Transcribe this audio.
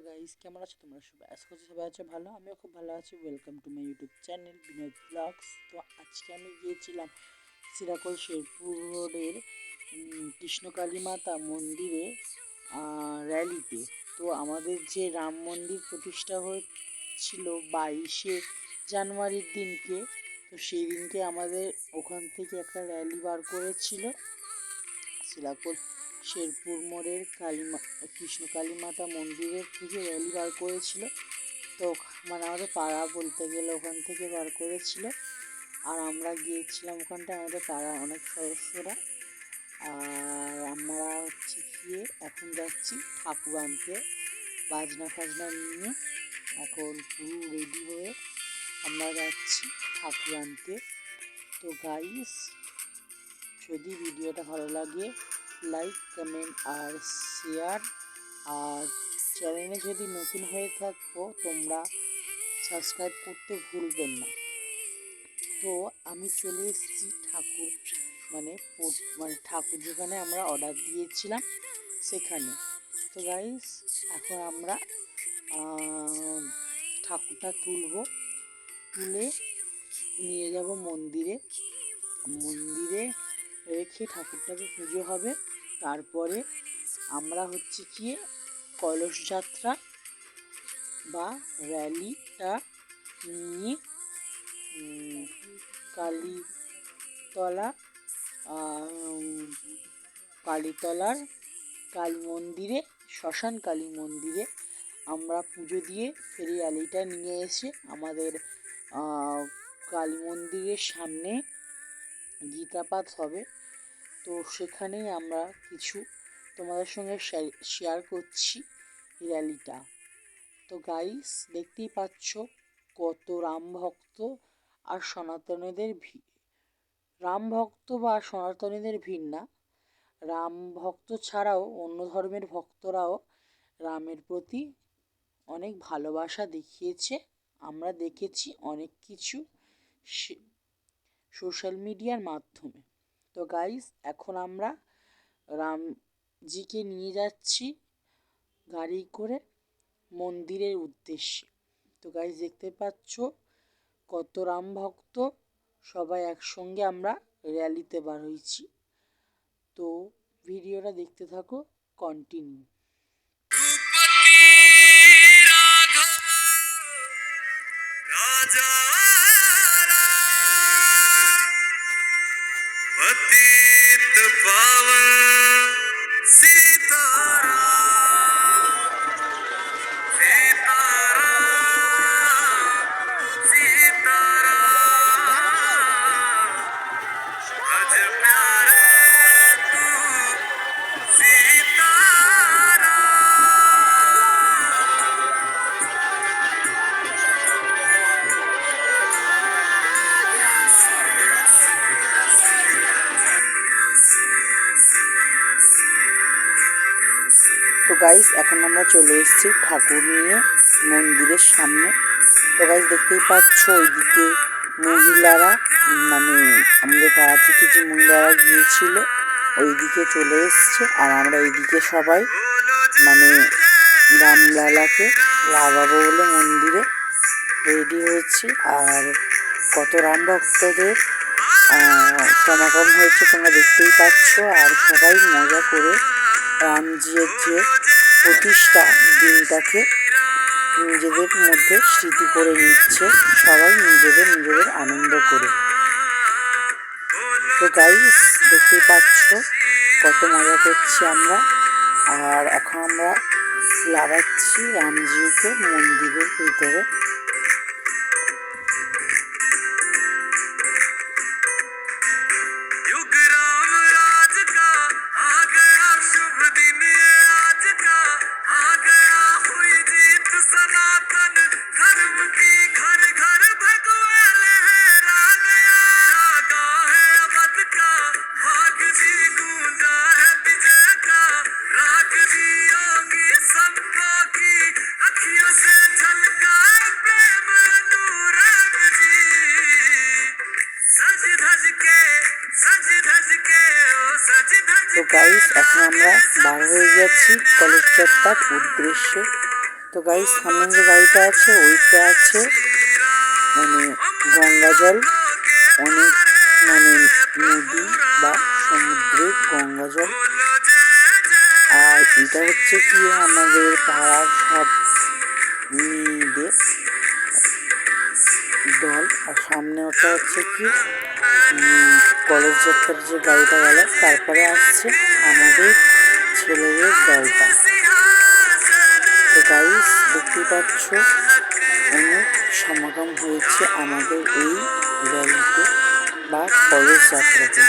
Guys, কেমন আছো তোমরা সবাই? আশা করছি সবাই আছো ভালো। আমিও খুব ভালো আছি। Welcome to my YouTube channel Binod blogs. তো আজকে আমি গিয়েছিলাম সিরাকল শেরপুর রোডের কৃষ্ণকালী মাতা মন্দিরে র্যালিতে। তো আমাদের যে রাম মন্দির প্রতিষ্ঠা হয়েছিল 22শে জানুয়ারির দিনকে, তো সেই দিনকে আমাদের ওখান থেকে একটা র্যালি বার করেছিল সিরাকল শেরপুর মোড়ের কৃষ্ণকালী মাতা মন্দিরের থেকে র্যালি বার করেছিল। তো মানে আমাদের পাড়া বলতে গেলে ওখান থেকে বার করেছিল, আর আমরা গিয়েছিলাম ওখানটায় আমাদের পাড়া অনেক সদস্যরা। আর আমরা হচ্ছে গিয়ে এখন যাচ্ছি ঠাকুর আনতে, বাজনা ফাজনা নিয়ে এখন পুরো রেডি হয়ে আমরা যাচ্ছি ঠাকুর আনতে। তো গাইস, যদি ভিডিওটা ভালো লাগে লাইক, কমেন্ট আর শেয়ার, আর চ্যানেলে যদি নতুন হয়ে থাকো তোমরা সাবস্ক্রাইব করতে ভুলবেন না। তো আমি চলে এসেছি ঠাকুর মানে ঠাকুর যেখানে আমরা অর্ডার দিয়েছিলাম সেখানে। তো গাইস, এখন আমরা ঠাকুরটা তুলে নিয়ে যাব মন্দিরে রেখে ঠাকুরটাকে পুজো হবে। তারপরে আমরা হচ্ছে কি কলস যাত্রা বা র্যালিটা নিয়ে কালীতলার কালী মন্দিরে, শ্মশান কালী মন্দিরে আমরা পুজো দিয়ে ফেরি র্যালিটা নিয়ে এসে আমাদের কালী মন্দিরের সামনে গীতাপাঠ হবে। তো সেখানেই আমরা কিছু তোমাদের সঙ্গে শেয়ার করছি র্যালিটা। তো গাইস, দেখতেই পাচ্ছ কত রাম ভক্ত আর সনাতনীদের ভিড়। রাম ভক্ত বা সনাতনীদের ভিড় না, রাম ভক্ত ছাড়াও অন্য ধর্মের ভক্তরাও রামের প্রতি অনেক ভালোবাসা দেখিয়েছে। আমরা দেখেছি অনেক কিছু সোশ্যাল মিডিয়ার মাধ্যমে। তো গাইস, এখন আমরা রামজিকে নিয়ে যাচ্ছি গাড়ি করে মন্দিরের উদ্দেশ্যে। তো গাইস, দেখতে পাচ্ছ কত রাম ভক্ত সবাই একসঙ্গে আমরা র্যালিতে বার হয়েছি। তো ভিডিওটা দেখতে থাকো, কন্টিনিউ। पतित पावन सीताराम, सीताराम, सीताराम, भज प्यारे तू सीताराम। তো গাইস, এখন আমরা চলে এসেছি ঠাকুর নিয়ে মন্দিরের সামনে। তো গাইস, দেখতেই পাচ্ছ ওইদিকে মহিলারা, মানে আমাদের পাড়া থেকে যে মহিলারা গিয়েছিল ওইদিকে চলে এসছে, আর আমরা এইদিকে সবাই মানে রামলালাকে লাগাবো বলে মন্দিরে রেডি হয়েছি। আর কত রাম ভক্তদের সমাগম হয়েছে তোমরা দেখতেই পাচ্ছ, আর সবাই মজা করে রামজির যে প্রতিষ্ঠা দিনটাকে নিজেদের মধ্যে স্মৃতি করে নিচ্ছে, সবাই নিজেদের আনন্দ করে। তো গাইস, দেখতেই পাচ্ছ কত মজা করছি আমরা। আর এখন আমরা লাগাচ্ছি রামজিকে মন্দিরের ভিতরে। তো গাইস, এখন আমরা বার হয়ে যাচ্ছি কলেজ যাত্রার উদ্দেশ্যে। তো গাইস সামনে যে গাড়িটা আছে ওইটা আছে মানে গঙ্গা জল, অনেক মানে নদী বা সমুদ্রের গঙ্গা জল। আর এটা হচ্ছে কি আমাদের পাড়ার সব মেয়েদের দল। আর সামনে ওটা হচ্ছে কি কলেজ যাত্রার যে গাড়িটা গেল, তারপরে আসছে আমাদের ছেলেদের দলটা। তো গাইস দেখতেই পাচ্ছ অনেক সমাগম হয়েছে আমাদের এই র্যালিতে বা কলেজ যাত্রাতে।